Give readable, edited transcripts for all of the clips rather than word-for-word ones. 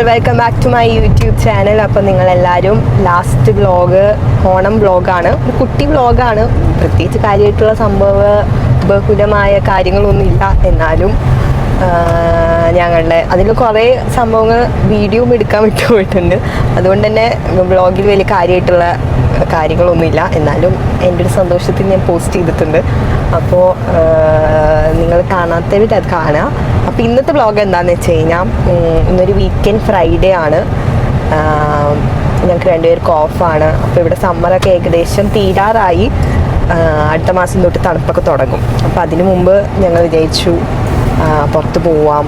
Welcome back to my YouTube channel. അപ്പോൾ നിങ്ങളെല്ലാവരും last vlog Onam വ്ളോഗാണ്, ഒരു കുട്ടി വ്ളോഗാണ്. പ്രത്യേകിച്ച് കാര്യമായിട്ടുള്ള ബഹുലമായ കാര്യങ്ങളൊന്നുമില്ല. എന്നാലും ഞങ്ങളുടെ അതിൽ കുറേ സംഭവങ്ങൾ വീഡിയോയും എടുക്കാൻ വിട്ടുപോയിട്ടുണ്ട്. അതുകൊണ്ട് തന്നെ വ്ളോഗിൽ വലിയ കാര്യമായിട്ടുള്ള കാര്യങ്ങളൊന്നുമില്ല. എന്നാലും എൻ്റെ ഒരു സന്തോഷത്തിൽ ഞാൻ പോസ്റ്റ് ചെയ്തിട്ടുണ്ട്. അപ്പോൾ നിങ്ങൾ കാണാത്തവർ അത് കാണുക. അപ്പോൾ ഇന്നത്തെ വ്ളോഗ് എന്താണെന്ന് വെച്ച് കഴിഞ്ഞാൽ, ഇന്നൊരു വീക്കെൻഡ് ഫ്രൈഡേ ആണ്. ഞങ്ങൾക്ക് രണ്ടുപേർക്ക് ഓഫാണ്. അപ്പോൾ ഇവിടെ സമ്മറൊക്കെ ഏകദേശം തീരാറായി. അടുത്ത മാസം തൊട്ട് തണുപ്പൊക്കെ തുടങ്ങും. അപ്പോൾ അതിനു മുമ്പ് ഞങ്ങൾ വിചാരിച്ചു പുറത്ത് പോവാം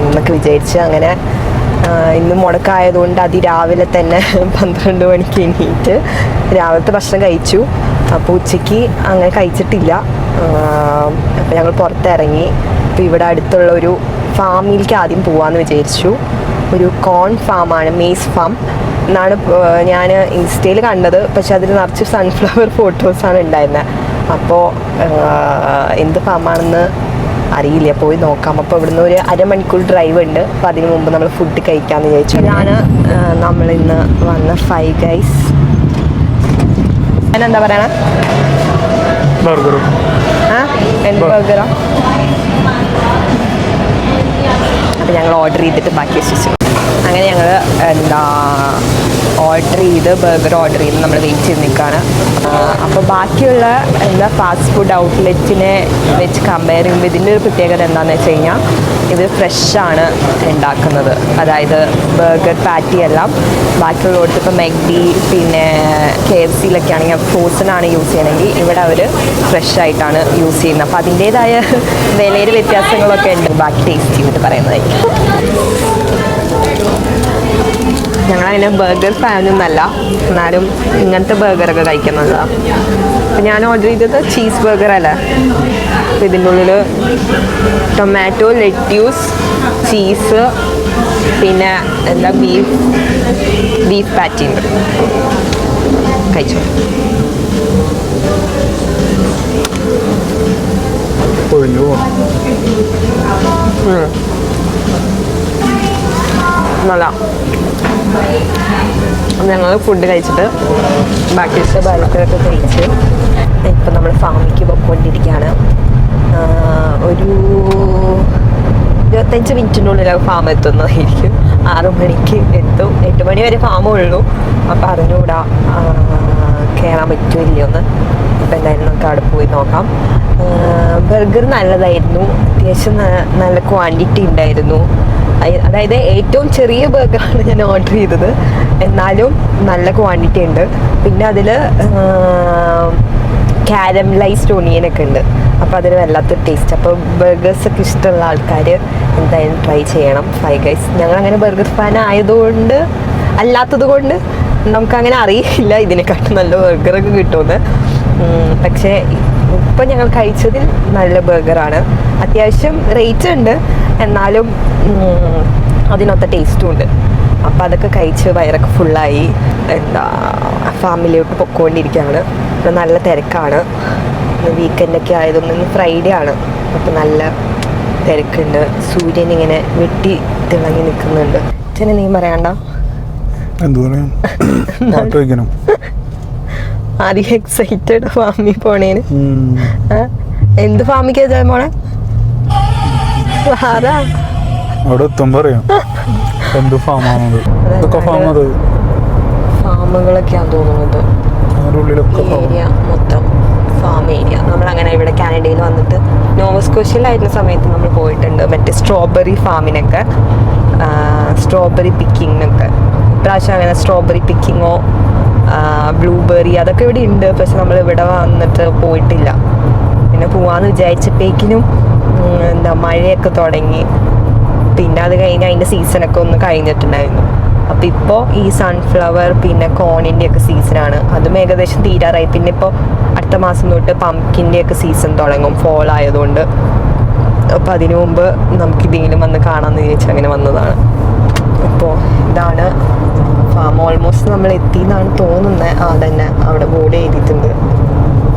എന്നൊക്കെ വിചാരിച്ച്. അങ്ങനെ ഇന്ന് മുടക്കായതുകൊണ്ട് അതിരാവിലെ തന്നെ 12 മണിക്ക് എണീറ്റ് രാവിലത്തെ ഭക്ഷണം കഴിച്ചു. അപ്പോൾ ഉച്ചയ്ക്ക് അങ്ങനെ കഴിച്ചിട്ടില്ല. അപ്പോൾ ഞങ്ങൾ പുറത്തിറങ്ങി. അപ്പോൾ ഇവിടെ അടുത്തുള്ള ഒരു ഫാമിലേക്ക് ആദ്യം പോവാമെന്ന് വിചാരിച്ചു. ഒരു കോൺ ഫാമാണ്, മെയ്സ് ഫാം എന്നാണ് ഞാൻ ഇൻസ്റ്റയിൽ കണ്ടത്. പക്ഷെ അതിൽ നിറച്ച് സൺഫ്ലവർ ഫോട്ടോസാണ് ഉണ്ടായിരുന്നത്. അപ്പോൾ എന്ത് ഫാമാണെന്ന് അറിയില്ല, പോയി നോക്കാം. അപ്പോൾ ഇവിടുന്ന് ഒരു അരമണിക്കൂർ ഡ്രൈവ് ഉണ്ട്. അപ്പോൾ അതിന് മുമ്പ് നമ്മൾ ഫുഡ് കഴിക്കാമെന്ന് വിചാരിച്ചു. നമ്മളിന്ന് വന്ന ഫൈവ് ഗൈസ്. എന്താ പറയണ എന്ത് ബർഗറാ? അപ്പോൾ ഞങ്ങൾ ഓർഡർ ചെയ്തിട്ട് ബാക്കി വെച്ചു. അങ്ങനെ ഞങ്ങൾ ബർഗർ ഓർഡർ ചെയ്ത് നമ്മൾ വെയിറ്റ് ചെയ്ത് നിൽക്കുകയാണ്. അപ്പോൾ ബാക്കിയുള്ള ഫാസ്റ്റ് ഫുഡ് ഔട്ട്ലെറ്റിനെ വെച്ച് കമ്പയർ ചെയ്യുമ്പോൾ ഇതിൻ്റെ ഒരു പ്രത്യേകത എന്താണെന്ന് വെച്ച് കഴിഞ്ഞാൽ, ഇത് ഫ്രഷാണ് ഉണ്ടാക്കുന്നത്. അതായത് ബർഗർ പാറ്റി എല്ലാം ബാക്കിയുള്ളടത്ത് ഇപ്പോൾ മെക്ഡി പിന്നെ KFCയിലൊക്കെ ആണെങ്കിൽ ഫ്രോസൺ ആണ് യൂസ് ചെയ്യണമെങ്കിൽ, ഇവിടെ അവർ ഫ്രഷായിട്ടാണ് യൂസ് ചെയ്യുന്നത്. അപ്പോൾ അതിൻ്റേതായ വിലയിൽ വ്യത്യാസങ്ങളൊക്കെ ഉണ്ട്. ബാക്കി ടേസ്റ്റ് ചെയ്തിട്ട് പറയുന്നതായിരിക്കും. ഞങ്ങളതിനെ ബർഗർ ഫാനൊന്നല്ല, എന്നാലും ഇങ്ങനത്തെ ബർഗറൊക്കെ കഴിക്കുന്നതാണ്. അപ്പം ഞാൻ ഓർഡർ ചെയ്തത് ചീസ് ബർഗർ അല്ല. അപ്പം ഇതിൻ്റെ ഉള്ളിൽ ടൊമാറ്റോ, ലെറ്റ്യൂസ്, ചീസ്, പിന്നെ ബീഫ് പാറ്റി ഉണ്ട്. കഴിച്ചു. നല്ല. ഞങ്ങൾ ഫുഡ് കഴിച്ചിട്ട് ബാക്കി ബർഗറൊക്കെ കഴിച്ച് ഇപ്പം നമ്മൾ ഫാമിലേക്ക് പോയിക്കൊണ്ടിരിക്കുകയാണ്. ഒരു 25 മിനിറ്റിനുള്ളിൽ ഫാം എത്തുന്നതായിരിക്കും. 6 മണിക്ക് എത്തും. 8 മണി വരെ ഫാമേ ഉള്ളൂ. അപ്പോൾ അറിഞ്ഞുകൂടാ കയറാൻ പറ്റുമോ ഇല്ലയോന്ന്. അപ്പോൾ എന്തായാലും നമുക്ക് അവിടെ പോയി നോക്കാം. ബർഗർ നല്ലതായിരുന്നു. അത്യാവശ്യം നല്ല ക്വാണ്ടിറ്റി ഉണ്ടായിരുന്നു. അതായത് ഏറ്റവും ചെറിയ ബർഗറാണ് ഞാൻ ഓർഡർ ചെയ്തത്, എന്നാലും നല്ല ക്വാണ്ടിറ്റി ഉണ്ട്. പിന്നെ അതിൽ കാരമലൈസ്ഡ് ഒണിയനൊക്കെ ഉണ്ട്. അപ്പോൾ അതിന് വല്ലാത്തൊരു ടേസ്റ്റ്. അപ്പോൾ ബർഗേഴ്സൊക്കെ ഇഷ്ടമുള്ള ആൾക്കാർ എന്തായാലും ട്രൈ ചെയ്യണം. Five guys. ഞങ്ങളങ്ങനെ ബർഗർ ഫാൻ ആയതുകൊണ്ട് അല്ലാത്തത് കൊണ്ട് നമുക്കങ്ങനെ അറിയില്ല ഇതിനെക്കാട്ടും നല്ല ബർഗറൊക്കെ കിട്ടുമെന്ന്. പക്ഷേ ഇപ്പം ഞങ്ങൾ കഴിച്ചതിൽ നല്ല ബർഗറാണ്. അത്യാവശ്യം റേറ്റ് ഉണ്ട്, എന്നാലും അതിനൊത്ത ടേസ്റ്റും ഉണ്ട്. അപ്പോൾ അതൊക്കെ കഴിച്ച് വയറൊക്കെ ഫുള്ളായി ഫാമിലിയോട്ട് പൊയ്ക്കൊണ്ടിരിക്കുകയാണ്. ഇപ്പോൾ നല്ല തിരക്കാണ്. വീക്കെൻഡൊക്കെ ആയതുകൊണ്ട് ഇന്ന് ഫ്രൈഡേ ആണ്. അപ്പോൾ നല്ല തിരക്കുണ്ട്. സൂര്യൻ ഇങ്ങനെ വെട്ടി തിളങ്ങി നിൽക്കുന്നുണ്ട്. അച്ഛനെ നീ പറയണ്ട. ആദ്യം എക്സൈറ്റഡ് ഫാമിൽ പോണേന്. എന്ത് ഫാമിക്കാ മോളെ? ഫാമുകളൊക്കെയാന്ന് തോന്നുന്നത്. ഏരിയ മൊത്തം ഫാം ഏരിയ. നമ്മളങ്ങനെ ഇവിടെ കാനഡയിൽ വന്നിട്ട് നോവസ്കോഷ്യയിലായിരുന്ന സമയത്ത് നമ്മൾ പോയിട്ടുണ്ട്. മറ്റേ സ്ട്രോബെറി ഫാമിനൊക്കെ, സ്ട്രോബെറി പിക്കിങ്ങിനൊക്കെ. ഇപ്രാവശ്യം അങ്ങനെ സ്ട്രോബെറി പിക്കിങ്ങോ ബ്ലൂബെറി അതൊക്കെ ഇവിടെ ഉണ്ട്. പക്ഷെ നമ്മൾ ഇവിടെ വന്നിട്ട് പോയിട്ടില്ല. പിന്നെ പോവാന്ന് വിചാരിച്ചപ്പോഴേക്കിനും മഴയൊക്കെ തുടങ്ങി. പിന്നെ അത് കഴിഞ്ഞ് അതിൻ്റെ സീസണൊക്കെ ഒന്ന് കഴിഞ്ഞിട്ടുണ്ടായിരുന്നു. അപ്പോൾ ഇപ്പോൾ ഈ സൺഫ്ലവർ പിന്നെ കോണിൻ്റെയൊക്കെ സീസണാണ്. അതും ഏകദേശം തീരാറായി. പിന്നെ ഇപ്പോൾ അടുത്ത മാസം തൊട്ട് പംകിൻ്റെയൊക്കെ സീസൺ തുടങ്ങും, ഫോൾ ആയതുകൊണ്ട്. അപ്പോൾ അതിനു മുമ്പ് നമുക്കിതെങ്കിലും വന്ന് കാണാമെന്ന് വിചാരിച്ച് അങ്ങനെ വന്നതാണ്. അപ്പോൾ ഇതാണ് ഫാം. ഓൾമോസ്റ്റ് നമ്മൾ എത്തി എന്നാണ് തോന്നുന്നത്. തന്നെ അവിടെ ബോർഡ് എഴുതിയിട്ടുണ്ട്.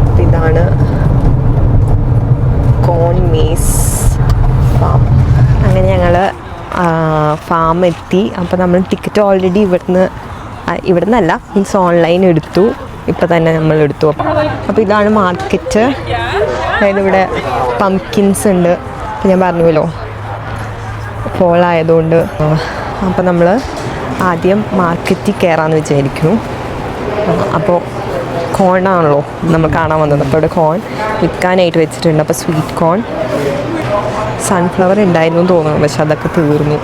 അപ്പോൾ ഇതാണ് കോൺ മെയ്സ് ഫാം. അങ്ങനെ ഞങ്ങൾ ഫാം എത്തി. അപ്പോൾ നമ്മൾ ടിക്കറ്റ് ഓൾറെഡി ഇവിടുന്നല്ല, മീൻസ് ഓൺലൈൻ എടുത്തു. ഇപ്പം തന്നെ നമ്മൾ എടുത്തു. അപ്പോൾ ഇതാണ് മാർക്കറ്റ്. അതായത് ഇവിടെ പംകിൻസ് ഉണ്ട്. ഞാൻ പറഞ്ഞുവല്ലോ ഫോൾ ആയതുകൊണ്ട്. അപ്പോൾ നമ്മൾ ആദ്യം മാർക്കറ്റിൽ കയറാമെന്ന് വിചാരിക്കുന്നു. അപ്പോൾ കോണാണല്ലോ നമ്മൾ കാണാൻ വന്നത്. അപ്പോൾ ഇവിടെ കോൺ വിൽക്കാനായിട്ട് വെച്ചിട്ടുണ്ട്. അപ്പോൾ സ്വീറ്റ് കോൺ, സൺഫ്ലവർ ഉണ്ടായിരുന്നു തോന്നുന്നു, പക്ഷെ അതൊക്കെ തീർന്നു.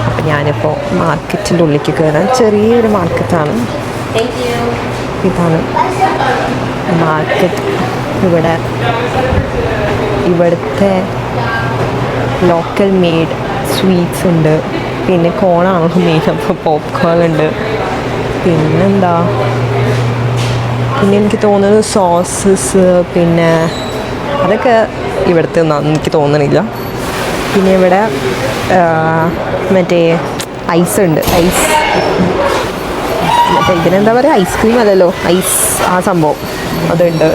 അപ്പോൾ ഞാനിപ്പോൾ മാർക്കറ്റിൻ്റെ ഉള്ളിലേക്ക് കയറാൻ, ചെറിയൊരു മാർക്കറ്റാണ്. ഇതാണ് മാർക്കറ്റ്. ഇവിടുത്തെ ലോക്കൽ മെയ്ഡ് സ്വീറ്റ്സ് ഉണ്ട്. പിന്നെ കോണാണല്ലോ മെയിൻ. അപ്പോൾ പോപ്കോൺ ഉണ്ട്. പിന്നെന്താ, പിന്നെ എനിക്ക് തോന്നുന്നത് സോസസ്, പിന്നെ അതൊക്കെ ഇവിടുത്തെ ഒന്നും എനിക്ക് തോന്നണില്ല. പിന്നെ ഇവിടെ മറ്റേ ഐസ് ഉണ്ട്. ഐസ് മറ്റേ ഇതിനെന്താ പറയുക, ഐസ്ക്രീം അല്ലല്ലോ, ഐസ് ആ സംഭവം അതുണ്ട്.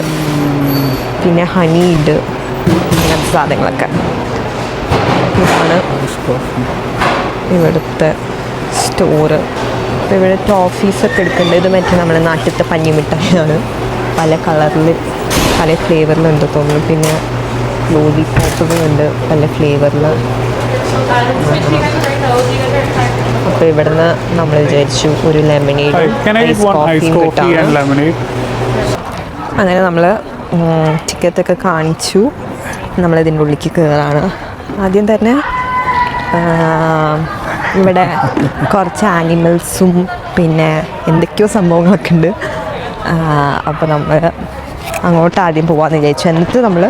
പിന്നെ ഹണി ഉണ്ട്, അങ്ങനത്തെ സാധനങ്ങളൊക്കെ. ഇതാണ് ഇവിടുത്തെ സ്റ്റോറ്. അപ്പോൾ ഇവിടെ ടോഫീസൊക്കെ എടുക്കുന്നുണ്ട്. ഇത് മറ്റേ നമ്മുടെ നാട്ടിലത്തെ പഞ്ഞിമിഠായിയാണ്. പല കളറിൽ പല ഫ്ലേവറിലുണ്ട് തോന്നുന്നു. പിന്നെ ലോലിപോപ്പുകളുണ്ട് പല ഫ്ലേവറിൽ. അപ്പോൾ ഇവിടുന്ന് നമ്മൾ വിചാരിച്ചു ഒരു ലെമണേഡ് അങ്ങനെ നമ്മൾ ടിക്കറ്റൊക്കെ കാണിച്ചു. നമ്മളിതിൻ്റെ ഉള്ളിലേക്ക് കയറാണ്. ആദ്യം തന്നെ ഇവിടെ കുറച്ച് ആനിമൽസും പിന്നെ എന്തൊക്കെയോ സംഭവങ്ങളൊക്കെ ഉണ്ട്. അപ്പോൾ നമ്മൾ അങ്ങോട്ട് ആദ്യം പോകാമെന്ന് വിചാരിച്ചു. എന്നിട്ട് നമ്മൾ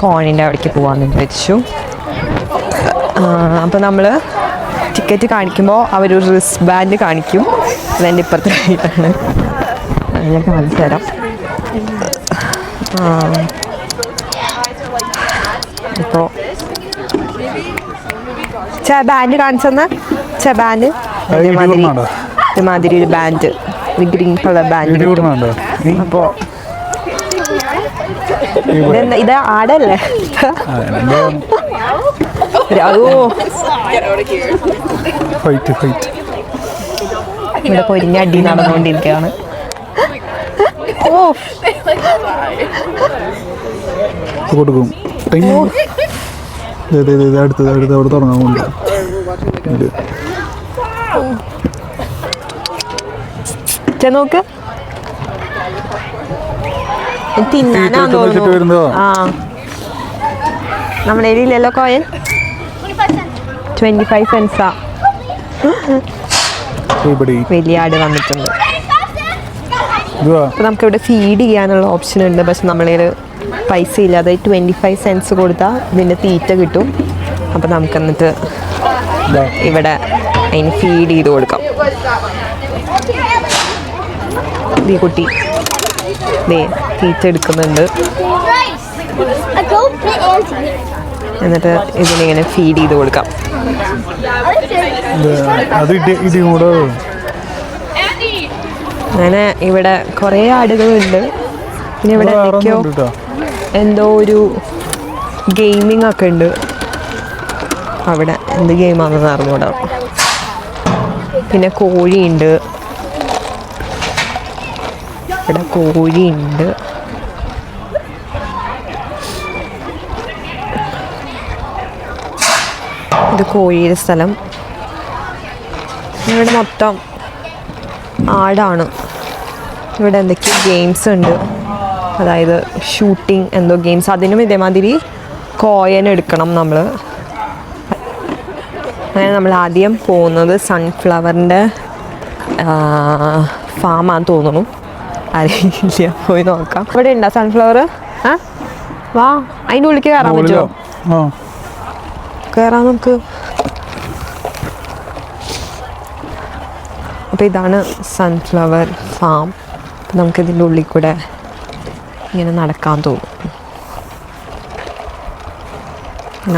കോണിൻ്റെ അവിടേക്ക് പോകാമെന്ന് വിചാരിച്ചു. അപ്പോൾ നമ്മൾ ടിക്കറ്റ് കാണിക്കുമ്പോൾ അവരൊരു റിസ്റ്റ് ബാൻഡ് കാണിക്കും. അതെൻ്റെ ഇപ്പുറത്തെ കയ്യിലാണ്. ഞാൻ കാണിച്ചു തരാം. ഇപ്പോൾ ബാൻഡ് കാണിച്ചെന്ന ബാൻഡ് ഇതുമാതിരി ഒരു ബാൻഡ്, ഗ്രീൻ കളർ ബാൻഡ്. അപ്പോൾ ഇത് ആടല്ലേ? ഇവിടെ പൊരിഞ്ഞ അടി നടന്നുകൊണ്ടിരിക്കുകയാണ്. കൊടുക്കും അടുത്തത് അവിടെ തുടങ്ങാൻ കൊണ്ട് നോക്ക്. തിന്നാനാന്ന് തോന്നുന്നു. ആ നമ്മുടെ ഏരിയയിലല്ലോ കോയൻ 25 സെൻസാ. വലിയ ആട് വന്നിട്ടുണ്ട്. അപ്പോൾ നമുക്കിവിടെ ഫീഡ് ചെയ്യാനുള്ള ഓപ്ഷൻ ഉണ്ട്. പക്ഷെ നമ്മളതിൽ പൈസ ഇല്ല. അത് 25 സെൻസ് കൊടുത്താൽ ഇതിൻ്റെ തീറ്റ കിട്ടും. അപ്പോൾ നമുക്ക് എന്നിട്ട് ഇവിടെ അതിന് ഫീഡ് ചെയ്ത് കൊടുക്കാം. ഈ കുട്ടി തീറ്റ എടുക്കുന്നുണ്ട്. എന്നിട്ട് ഇതിനിങ്ങനെ ഫീഡ് ചെയ്ത് കൊടുക്കാം. അങ്ങനെ ഇവിടെ കുറേ ആടുകളുണ്ട്. പിന്നെ ഇവിടെ എന്തോ ഒരു ഗെയിമിംഗ് ഒക്കെ ഉണ്ട്. അവിടെ എന്ത് ഗെയിമാണെന്ന് അറിഞ്ഞൂടാ. പിന്നെ കോഴിയുണ്ട്. ഇവിടെ കോഴിയുണ്ട്. ഇത് കോഴിയുടെ സ്ഥലം. ഇവിടെ മൊത്തം ആടാണ്. ഇവിടെ എന്തൊക്കെയോ ഗെയിംസ് ഉണ്ട്. അതായത് ഷൂട്ടിംഗ് എന്തോ ഗെയിംസ്. അതിനും ഇതേമാതിരി കോയിൻ എടുക്കണം നമ്മൾ. അങ്ങനെ നമ്മൾ ആദ്യം പോകുന്നത് സൺഫ്ലവറിൻ്റെ ഫാമാന്ന് തോന്നുന്നു. അറിയില്ല, പോയി നോക്കാം. ഇവിടെ ഉണ്ടോ സൺഫ്ലവർ? ആ വാ, അതിൻ്റെ ഉള്ളിലേക്ക് കയറാൻ പറ്റുമോ? കയറാം നമുക്ക്. അപ്പോൾ ഇതാണ് സൺഫ്ലവർ ഫാം. അപ്പം നമുക്കിതിൻ്റെ ഉള്ളിൽ കൂടെ ഇങ്ങനെ നടക്കാൻ തോന്നും.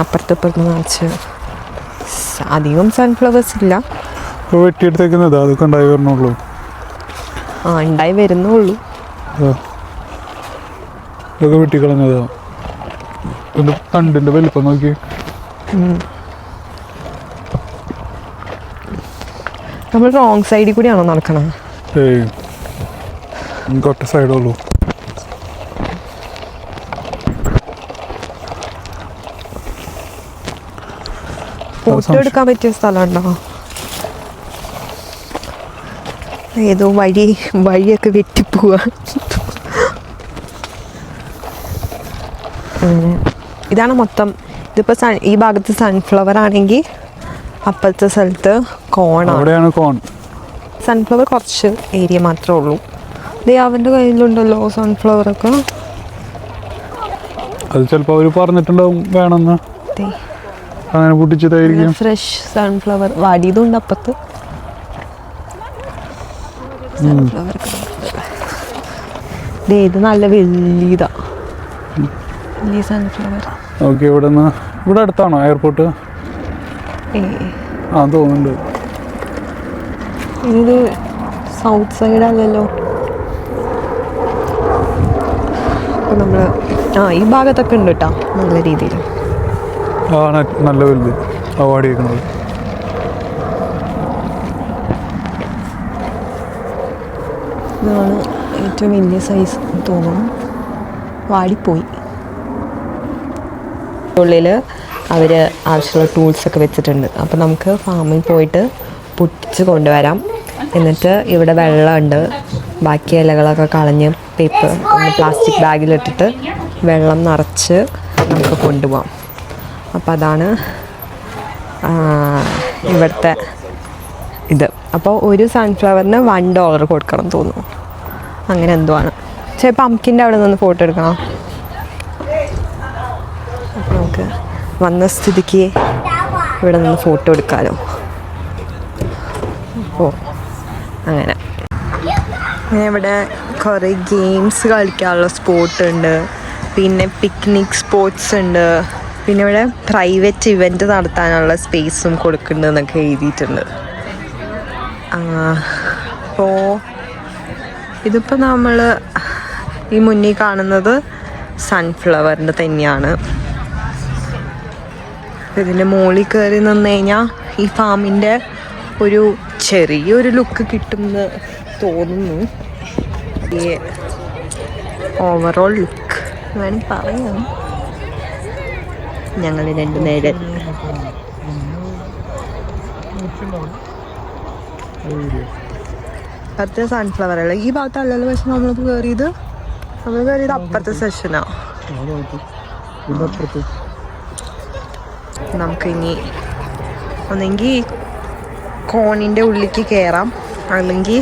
അപ്പുറത്തിപ്പുറത്ത് നിറച്ച് അധികം സൺഫ്ലവേഴ്സ് ഇല്ല. വെട്ടിയെടുത്തേക്കുന്നത് അതൊക്കെ ഉണ്ടായി വരണുള്ളൂ. ആ ഉണ്ടായി വരുന്നുള്ളൂ. ഇതൊക്കെ വെട്ടിക്കളഞ്ഞതാ. തണ്ടിൻ്റെ വലിപ്പം നോക്കി. നമ്മൾ റോങ് സൈഡിൽ കൂടിയാണോ നടക്കണത്? ഏയ് ഒറ്റ സൈഡുള്ളൂ. ഫോട്ടോ എടുക്കാൻ പറ്റിയ സ്ഥലമുണ്ടോ? ഏതോ വഴിയൊക്കെ വെട്ടിപ്പോവാ. ഇതാണ് മൊത്തം. ഇതിപ്പോൾ ഈ ഭാഗത്ത് സൺഫ്ലവർ ആണെങ്കിൽ അപ്പുറത്തെ സ്ഥലത്ത് കോണാണ്. കോൺ. സൺഫ്ലവർ കുറച്ച് ഏരിയ മാത്രമേ ഉള്ളൂ. ദേ അവൻ്റെ കയ്യിലുണ്ടല്ലോ സൺഫ്ലവറൊക്കെ. അത് ചിലപ്പോൾ അവർ പറഞ്ഞിട്ടുണ്ടാവും വേണമെന്ന്, അങ്ങനെ പൊട്ടിച്ചതായിരിക്കും. ഫ്രഷ് സൺഫ്ലവർ വാടിയതുണ്ട് അപ്പുറത്ത്. സൺഫ്ലവർ ഇത് നല്ല വലിയ സൺഫ്ലവർ. ഓക്കെ, ഇവിടെ അടുത്താണോ എയർപോർട്ട്? ആ തോന്നുന്നുണ്ട്. ഇത് സൗത്ത് സൈഡ് അല്ലല്ലോ. അപ്പോൾ നമ്മൾ ഈ ഭാഗത്തൊക്കെ ഉണ്ട് കേട്ടോ നല്ല രീതിയിൽ. നല്ല വലുത് വാടിയേക്കുന്നത്. ഇതാണ് ഏറ്റവും വലിയ സൈസ് തോന്നുന്നു. വാടിപ്പോയി. ഉള്ളിൽ അവർ ആവശ്യമുള്ള ടൂൾസൊക്കെ വെച്ചിട്ടുണ്ട്. അപ്പോൾ നമുക്ക് ഫാമിൽ പോയിട്ട് പൊട്ടിച്ച് കൊണ്ടുവരാം. എന്നിട്ട് ഇവിടെ വെള്ളമുണ്ട്. ബാക്കി ഇലകളൊക്കെ കളഞ്ഞ് പ്ലാസ്റ്റിക് ബാഗിലിട്ടിട്ട് വെള്ളം നിറച്ച് നമുക്ക് കൊണ്ടുപോകാം. അപ്പോൾ അതാണ് ഇവിടുത്തെ ഇത്. അപ്പോൾ ഒരു സൺഫ്ലവറിന് $1 കൊടുക്കണം തോന്നുന്നു, അങ്ങനെ എന്തോ ആണ്. പക്ഷേ പംകിൻ്റെ അവിടെ നിന്ന് ഫോട്ടോ എടുക്കണം. അപ്പോൾ നമുക്ക് വന്ന സ്ഥിതിക്ക് ഇവിടെ നിന്ന് ഫോട്ടോ എടുക്കാമല്ലോ. അപ്പോൾ അങ്ങനെ ഇവിടെ കുറേ ഗെയിംസ് കളിക്കാനുള്ള സ്പോട്ട് ഉണ്ട്. പിന്നെ പിക്നിക് സ്പോട്ട്സ് ഉണ്ട്. പിന്നെ ഇവിടെ പ്രൈവറ്റ് ഇവൻറ്റ് നടത്താനുള്ള സ്പേസും കൊടുക്കുന്നുണ്ടെന്നൊക്കെ എഴുതിയിട്ടുണ്ട്. അപ്പോൾ ഇതിപ്പോൾ നമ്മൾ ഈ മുന്നിൽ കാണുന്നത് സൺഫ്ലവറിൻ്റെ തന്നെയാണ്. ഇതിൻ്റെ മുകളിൽ കയറി നിന്ന് കഴിഞ്ഞാൽ ഈ ഫാമിൻ്റെ ഒരു ചെറിയൊരു ലുക്ക് കിട്ടുമെന്ന് തോന്നുന്നു. ഈ ഓവറോൾ ലുക്ക് വേണമെങ്കിൽ പറയാം. ഞങ്ങൾ 2 നേരം അപ്പുറത്തെ സൺഫ്ലവറുകൾ ഈ ഭാഗത്തല്ലല്ലോ. പക്ഷെ നമ്മൾ കയറിയത് അപ്പുറത്തെ സെഷനാണ്. നമുക്കിനി ഒന്നെങ്കിൽ കോണിൻ്റെ ഉള്ളിലേക്ക് കയറാം, അല്ലെങ്കിൽ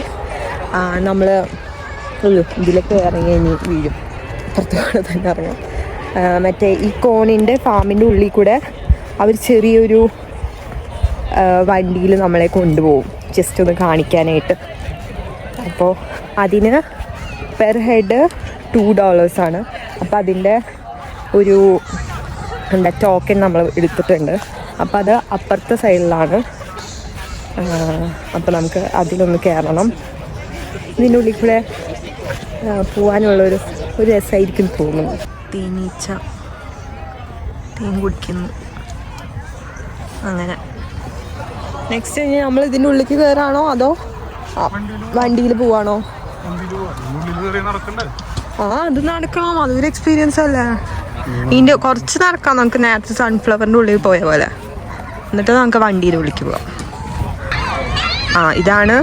നമ്മൾ ഇതിലേക്ക് ഇറങ്ങി ഇനി വീഴും. പുറത്തുകൂടെ തന്നെ ഇറങ്ങാം. മറ്റേ ഈ കോണിൻ്റെ ഫാമിൻ്റെ ഉള്ളിൽ കൂടെ അവർ ചെറിയൊരു വണ്ടിയിൽ നമ്മളെ കൊണ്ടുപോകും, ജസ്റ്റ് ഒന്ന് കാണിക്കാനായിട്ട്. അപ്പോൾ അതിന് പെർ ഹെഡ് $2 ആണ്. അപ്പോൾ അതിൻ്റെ ഒരു ടോക്കൺ നമ്മൾ എടുത്തിട്ടുണ്ട്. അപ്പോൾ അത് അപ്പുറത്തെ സൈഡിലാണ്. അപ്പോൾ നമുക്ക് അതിലൊന്ന് കയറണം. ഇതിൻ്റെ ഉള്ളിൽ കൂടെ പോകാനുള്ളൊരു രസമായിരിക്കും തോന്നുന്നു. തേനീച്ച തേൻ കുടിക്കുന്നു. അങ്ങനെ നെക്സ്റ്റ് കഴിഞ്ഞാൽ നമ്മൾ ഇതിൻ്റെ ഉള്ളിലേക്ക് കയറാണോ അതോ വണ്ടിയിൽ പോവാണോ? അത് നടക്കാം, അതൊരു എക്സ്പീരിയൻസ് അല്ലേ. ഇതിൻ്റെ കുറച്ച് നടക്കാം നമുക്ക്, നേരത്തെ സൺഫ്ലവറിൻ്റെ ഉള്ളിൽ പോയ പോലെ. എന്നിട്ട് നമുക്ക് വണ്ടിയുടെ ഉള്ളിലേക്ക് പോവാം. ഇതാണ്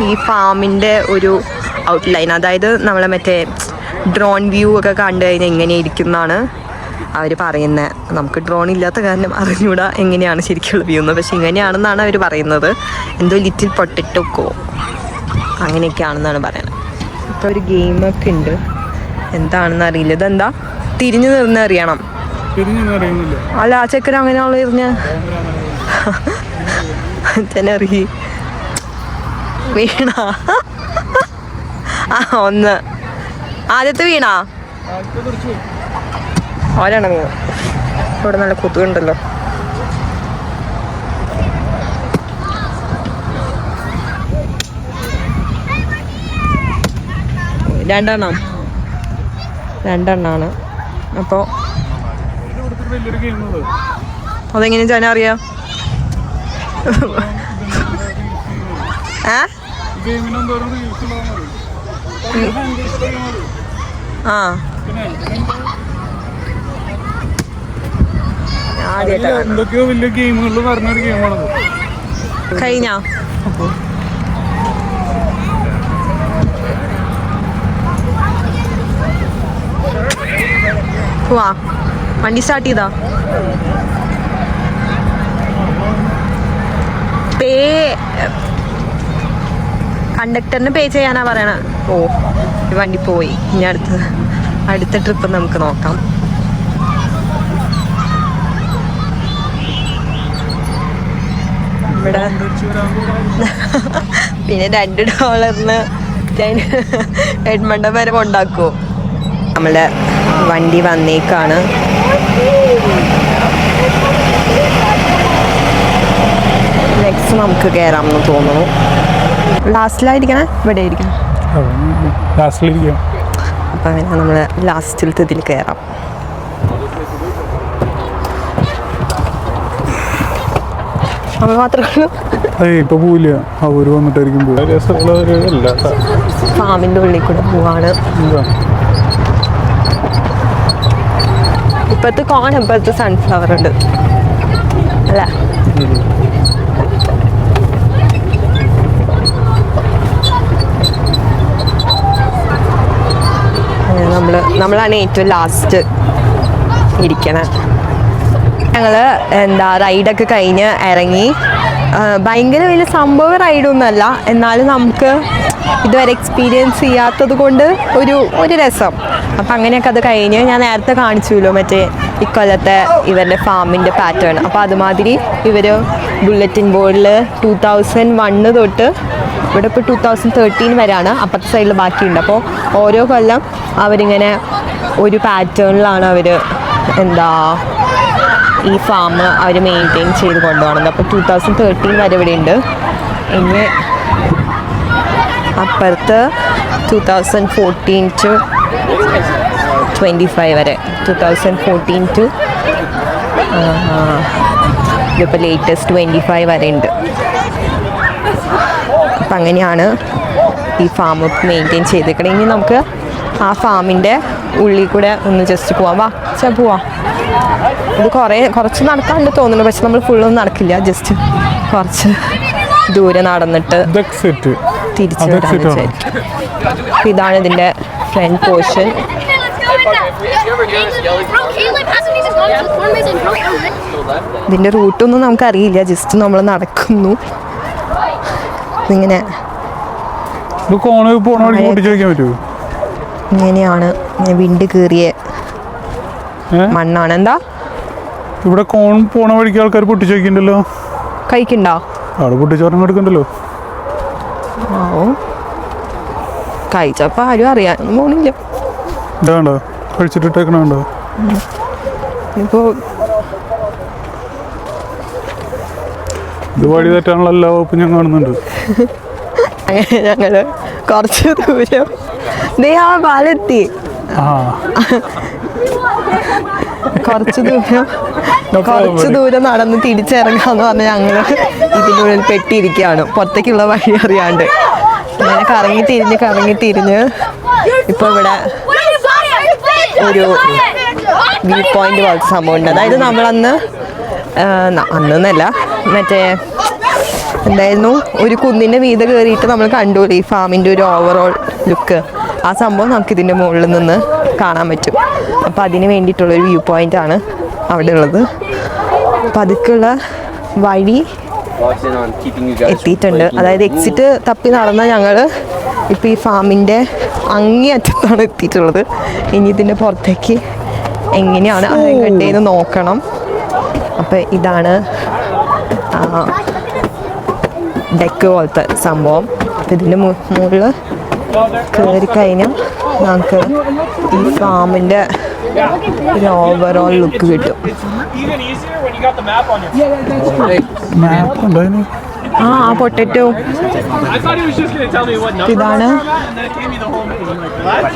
ഈ ഫാമിൻ്റെ ഒരു ഔട്ട്ലൈൻ. അതായത് നമ്മളെ മറ്റേ ഡ്രോൺ വ്യൂ ഒക്കെ കണ്ടു കഴിഞ്ഞാൽ എങ്ങനെ ഇരിക്കുന്നതാണ് അവർ പറയുന്നത്. നമുക്ക് ഡ്രോൺ ഇല്ലാത്ത കാരണം അറിഞ്ഞൂടാ എങ്ങനെയാണ് ശരിക്കുള്ള വ്യൂ എന്ന്. പക്ഷെ ഇങ്ങനെയാണെന്നാണ് അവർ പറയുന്നത്. എന്തോ ലിറ്റിൽ പൊട്ടറ്റോക്കോ അങ്ങനെയൊക്കെയാണെന്നാണ് പറയുന്നത്. ഇപ്പോൾ ഒരു ഗെയിമൊക്കെ ഉണ്ട്, എന്താണെന്ന് അറിയില്ല. ഇതെന്താ തിരിഞ്ഞു നിന്ന് അറിയണം. അല്ല ആ ചെക്കൻ അങ്ങനെയുള്ള എറിഞ്ഞ ചെനറി വീണ. ഒന്ന് ആദ്യത്തെ വീണ ഒരെണ്ണം വീണു. ഇവിടെ നല്ല കൊതുകുണ്ടല്ലോ. രണ്ടെണ്ണമാണ്. അപ്പോൾ അതെങ്ങനെ ഞാൻ അറിയാം. ആ ആ എന്തൊക്കെയോ വലിയ ഗെയിമുകളിൽ പറഞ്ഞൊരു ഗെയിമാണത്. കഴിഞ്ഞോ? പോവാ, വണ്ടി സ്റ്റാർട്ട് ചെയ്താ? പേ കണ്ടക്ടറിന് പേ ചെയ്യാനാ പറയണ. ഓ വണ്ടി പോയി. ഇനി അടുത്ത ട്രിപ്പ് നമുക്ക് നോക്കാം. ഇവിടെ പിന്നെ $2 എഡ്മണ്ടം വരെ കൊണ്ടാക്കുമോ? നമ്മളെ വണ്ടി വന്നേക്കാണ്. നെക്സ്റ്റ് നമുക്ക് കയറാമെന്ന് തോന്നുന്നു. ലാസ്റ്റിലായിരിക്കണേ? ഇവിടെ ഇരിക്കണം. അപ്പം അങ്ങനെ നമ്മൾ ലാസ്റ്റിലത്തെ ഇതിൽ കയറാം. അത് മാത്രമേ ഉള്ളൂ. ഇപ്പൊ പോവില്ല, അവര് വന്നിട്ടായിരിക്കും ഫാമിന്റെ ഉള്ളിൽ കൂടെ പോവാണ്. ഇപ്പത്തെ കോൺ, ഇപ്പത്തെ സൺഫ്ലവർ ഉണ്ട് അല്ലേ? നമ്മളാണ് ഏറ്റവും ലാസ്റ്റ് ഇരിക്കണേ. ഞങ്ങൾ റൈഡൊക്കെ കഴിഞ്ഞ് ഇറങ്ങി. ഭയങ്കര വലിയ സംഭവ റൈഡൊന്നുമല്ല, എന്നാലും നമുക്ക് ഇതുവരെ എക്സ്പീരിയൻസ് ചെയ്യാത്തത് കൊണ്ട് ഒരു രസം. അപ്പം അങ്ങനെയൊക്കെ അത് കഴിഞ്ഞ് ഞാൻ നേരത്തെ കാണിച്ചുല്ലോ മറ്റേ ഇക്കൊല്ലത്തെ ഇവരുടെ ഫാമിൻ്റെ പാറ്റേൺ. അപ്പോൾ അതുമാതിരി ഇവർ ബുള്ളറ്റിൻ ബോർഡിൽ 2001 തൊട്ട് ഇവിടെ ഇപ്പോൾ 2013 വരെയാണ്. അപ്പുറത്തെ സൈഡിൽ ബാക്കിയുണ്ട്. അപ്പോൾ ഓരോ കൊല്ലം അവരിങ്ങനെ ഒരു പാറ്റേണിലാണ് അവർ ഈ ഫാം അവർ മെയിൻറ്റെയിൻ ചെയ്ത് കൊണ്ടുപോകുന്നത്. അപ്പോൾ 2013 വരെ ഇവിടെ ഉണ്ട്. ഇനി അപ്പുറത്ത് 2014 to 25 വരെ, 2014 to ഇതിപ്പോൾ ലേറ്റസ്റ്റ് 25 വരെ ഉണ്ട്. അപ്പം അങ്ങനെയാണ് ഈ ഫാം മെയിൻറ്റെയിൻ ചെയ്തേക്കണം. ഇനി നമുക്ക് ആ ഫാമിൻ്റെ ഉള്ളിൽ കൂടെ ഒന്ന് ജസ്റ്റ് പോവാം. വാ പോവാം. ഇത് കുറച്ച് നടക്കാണ്ട് തോന്നുന്നു, പക്ഷെ നമ്മൾ ഫുള്ളൊന്നും നടക്കില്ല. ജസ്റ്റ് കുറച്ച് ദൂരെ നടന്നിട്ട് തിരിച്ച് വരാമെന്ന് വിചാരിക്കും. ഇതാണ് ഇതിൻ്റെ ഫ്രണ്ട് പോർഷൻ. ഇതിൻ്റെ റൂട്ടൊന്നും നമുക്കറിയില്ല, ജസ്റ്റ് നമ്മൾ നടക്കുന്നു. ഇങ്ങനെ ഇങ്ങനെയാണ് വിണ്ട് കീറിയ മണ്ണാണ്. എന്താ ഇവിടെ കോൺ പോണ വഴിക്ക് ആൾക്കാർ പൊട്ടിച്ചു വയ്ക്കണ്ടല്ലോ? കഴിക്കണ്ടോ? അവിടെ പൊട്ടിച്ചോറങ്ങ് എടുക്കണ്ടല്ലോ. ഓ കഴിച്ചപ്പോ ആരും അറിയാനൊന്നും പോണില്ല. ഇതാണ്ടോ കഴിച്ചിട്ടിട്ടേക്കണോ? ഇപ്പോ ഇത് വഴി തെറ്റാനുള്ള എല്ലാ വകുപ്പും ഞാൻ കാണുന്നുണ്ട്. അങ്ങനെ ഞങ്ങള് കുറച്ച് ദൂരം പാലെത്തി. കുറച്ച് ദൂരം നടന്ന് തിരിച്ചിറങ്ങാന്ന് പറഞ്ഞ് ഞങ്ങള് ഇതിനുള്ളിൽ പെട്ടിയിരിക്കുകയാണ്, പുറത്തേക്കുള്ള വഴി അറിയാണ്ട്. അങ്ങനെ കറങ്ങി തിരിഞ്ഞ് ഇപ്പൊ ഇവിടെ ഒരു വ്യൂ പോയിന്റ് പോലത്തെ സംഭവം ഉണ്ട്. അതായത് നമ്മളന്ന് അന്നല്ല മറ്റേ എന്തായിരുന്നു, ഒരു കുന്നിൻ്റെ മീതെ കയറിയിട്ട് നമ്മൾ കണ്ടുപോയി ഈ ഫാമിൻ്റെ ഒരു ഓവറോൾ ലുക്ക്. ആ സംഭവം നമുക്ക് ഇതിൻ്റെ മുകളിൽ നിന്ന് കാണാൻ പറ്റും. അപ്പോൾ അതിന് വേണ്ടിയിട്ടുള്ളൊരു വ്യൂ പോയിൻ്റാണ് അവിടെ ഉള്ളത്. അപ്പം അതിലേക്കുള്ള വഴി എത്തിയിട്ടുണ്ട്. അതായത് എക്സിറ്റ് തപ്പി നടന്ന ഞങ്ങൾ ഇപ്പോൾ ഈ ഫാമിൻ്റെ അങ്ങേയറ്റത്താണ് എത്തിയിട്ടുള്ളത്. ഇനി ഇതിൻ്റെ പുറത്തേക്ക് എങ്ങനെയാണ് അത് കണ്ടേന്ന് നോക്കണം. അപ്പോൾ ഇതാണ് ഡെക്ക് പോലത്തെ സംഭവം. അപ്പം ഇതിൻ്റെ മുകളിൽ കയറി കഴിഞ്ഞാൽ നമുക്ക് ഈ ഫാമിൻ്റെ ഒരു ഓവറോൾ ലുക്ക് കിട്ടും. ആ പൊട്ടറ്റോ ഇതാണ്.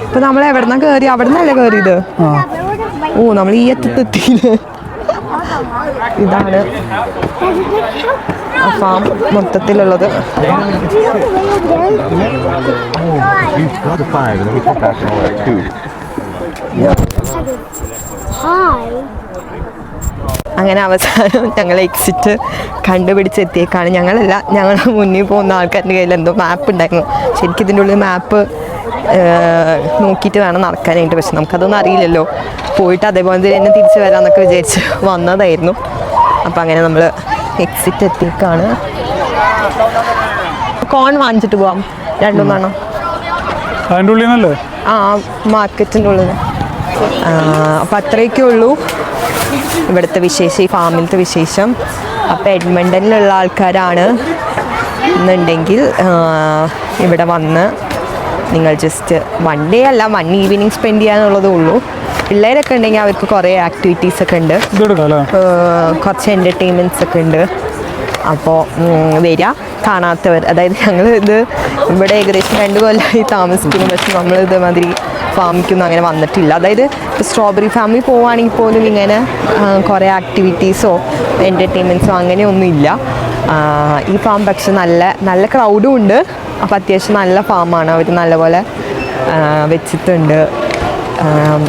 ഇപ്പൊ നമ്മൾ എവിടെന്നാ കയറി? അവിടെ നിന്നല്ലേ കയറിയത്? ഓ നമ്മൾ ഈ അറ്റത്തെത്തിയില്ലേ? ഇതാണ് farm മൊത്തത്തിലുള്ളത്. You've got a 5 and then we come back and all that too. അങ്ങനെ അവസാനം ഞങ്ങൾ എക്സിറ്റ് കണ്ടുപിടിച്ചെത്തിയേക്കാണ്. ഞങ്ങളല്ല, ഞങ്ങളുടെ മുന്നിൽ പോകുന്ന ആൾക്കാരുടെ കയ്യിൽ എന്തോ മാപ്പ് ഉണ്ടായിരുന്നു. ശരിക്കും ഇതിൻ്റെ ഉള്ളിൽ മാപ്പ് നോക്കിയിട്ട് വേണം നടക്കാനായിട്ട്. പക്ഷെ നമുക്കതൊന്നും അറിയില്ലല്ലോ. പോയിട്ട് അതേപോലെ തന്നെ തിരിച്ച് വരാമെന്നൊക്കെ വിചാരിച്ച് വന്നതായിരുന്നു. അപ്പം അങ്ങനെ നമ്മൾ എക്സിറ്റ് എത്തിയേക്കാണ്. കോൺ വാങ്ങിച്ചിട്ട് പോവാം, രണ്ടുമൂന്നെണ്ണം. അതിൻ്റെ ഉള്ളിൽ നിന്നല്ലേ? ആ, മാർക്കറ്റിൻ്റെ ഉള്ളിൽ. അപ്പം അത്രയൊക്കെ ഉള്ളൂ ഇവിടുത്തെ വിശേഷം, ഈ ഫാമിലത്തെ വിശേഷം. അപ്പോൾ എഡ്മണ്ടനിലുള്ള ആൾക്കാരാണ് എന്നുണ്ടെങ്കിൽ ഇവിടെ വന്ന് നിങ്ങൾ ജസ്റ്റ് 1 day അല്ല 1 evening സ്പെൻഡ് ചെയ്യാനുള്ളതേ ഉള്ളൂ. പിള്ളേരൊക്കെ ഉണ്ടെങ്കിൽ അവർക്ക് കുറേ ആക്ടിവിറ്റീസ് ഒക്കെ ഉണ്ട്, കുറച്ച് എൻ്റർടൈൻമെൻറ്റ്സ് ഒക്കെ ഉണ്ട്. അപ്പോൾ വരിക കാണാത്തവർ. അതായത് ഞങ്ങൾ ഇവിടെ ഏകദേശം 2 കൊല്ലമായി താമസിക്കുന്നു. പക്ഷെ നമ്മൾ ഇതേമാതിരി ഫാമിക്കൊന്നും അങ്ങനെ വന്നിട്ടില്ല. അതായത് സ്ട്രോബെറി ഫാമിൽ പോവുകയാണെങ്കിൽ പോലും ഇങ്ങനെ കുറേ ആക്ടിവിറ്റീസോ എൻ്റർടൈൻമെൻറ്റ്സോ അങ്ങനെയൊന്നും ഇല്ല. ഈ ഫാം പക്ഷെ നല്ല ക്രൗഡും ഉണ്ട്. അപ്പോൾ അത്യാവശ്യം നല്ല ഫാമാണ്, അവർ നല്ലപോലെ വെച്ചിട്ടുണ്ട്.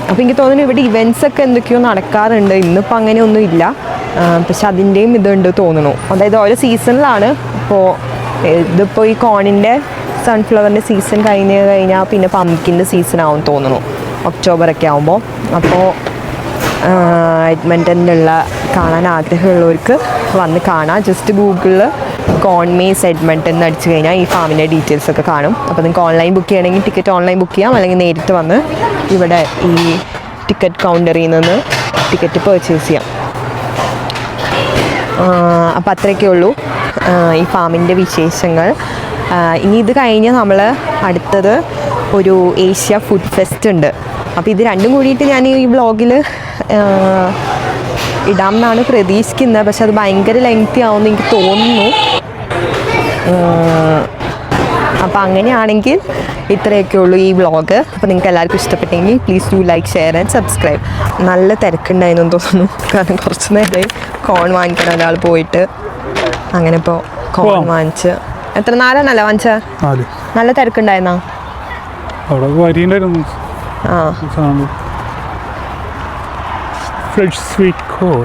അപ്പോൾ എനിക്ക് തോന്നുന്നു ഇവിടെ ഇവൻറ്റ്സൊക്കെ എന്തൊക്കെയോ നടക്കാറുണ്ട്. ഇന്നിപ്പോൾ അങ്ങനെയൊന്നും ഇല്ല, പക്ഷെ അതിൻ്റെയും ഇതുണ്ട് തോന്നുന്നു. അതായത് ഓരോ സീസണിലാണ്. അപ്പോൾ ഇതിപ്പോൾ ഈ കോണിൻ്റെ സൺഫ്ലവറിൻ്റെ സീസൺ കഴിഞ്ഞാൽ പിന്നെ പംകിൻ്റെ സീസൺ ആവും തോന്നുന്നു, ഒക്ടോബറൊക്കെ ആകുമ്പോൾ. അപ്പോൾ എഡ്മണ്ടനിലുള്ള കാണാൻ ആഗ്രഹമുള്ളവർക്ക് വന്ന് കാണാം. ജസ്റ്റ് ഗൂഗിളിൽ കോൺമേസ് എഡ്മണ്ടൻ എന്ന് അടിച്ചു കഴിഞ്ഞാൽ ഈ ഫാമിൻ്റെ ഡീറ്റെയിൽസ് ഒക്കെ കാണും. അപ്പോൾ നിങ്ങൾക്ക് ഓൺലൈൻ ബുക്ക് ചെയ്യണമെങ്കിൽ ടിക്കറ്റ് ഓൺലൈൻ ബുക്ക് ചെയ്യാം, അല്ലെങ്കിൽ നേരിട്ട് വന്ന് ഇവിടെ ഈ ടിക്കറ്റ് കൗണ്ടറിൽ നിന്ന് ടിക്കറ്റ് പർച്ചേസ് ചെയ്യാം. അപ്പോൾ അത്രയൊക്കെ ഉള്ളൂ ഈ ഫാമിൻ്റെ വിശേഷങ്ങൾ. ഇനി ഇത് കഴിഞ്ഞ് നമ്മൾ അടുത്തത് ഒരു ഏഷ്യ ഫുഡ് ഫെസ്റ്റ് ഉണ്ട്. അപ്പോൾ ഇത് രണ്ടും കൂടിയിട്ട് ഞാൻ ഈ വ്ളോഗിൽ ഇടാം എന്നാണ് പ്രതീക്ഷിക്കുന്നത്. പക്ഷെ അത് ഭയങ്കര ലെങ്തി ആവുമെന്ന് എനിക്ക് തോന്നുന്നു. അപ്പോൾ അങ്ങനെയാണെങ്കിൽ ഇത്രയൊക്കെ ഉള്ളൂ ഈ വ്ളോഗ്. അപ്പോൾ നിങ്ങൾക്ക് എല്ലാവർക്കും ഇഷ്ടപ്പെട്ടെങ്കിൽ please do like, share and subscribe. നല്ല തിരക്കുണ്ടായിരുന്നു തോന്നുന്നു, കാരണം കുറച്ച് നേരമായി കോൺ വാങ്ങിക്കണം ഒരാൾ പോയിട്ട്. അങ്ങനെ ഇപ്പോൾ കോൺ വാങ്ങിച്ച് എത്ര 4 എണ്ണല്ലേ വാങ്ങിച്ച? നല്ല തിരക്കുണ്ടായിരുന്നോ? ആ, ഫ്രഷ് സ്വീറ്റ് കോൺ.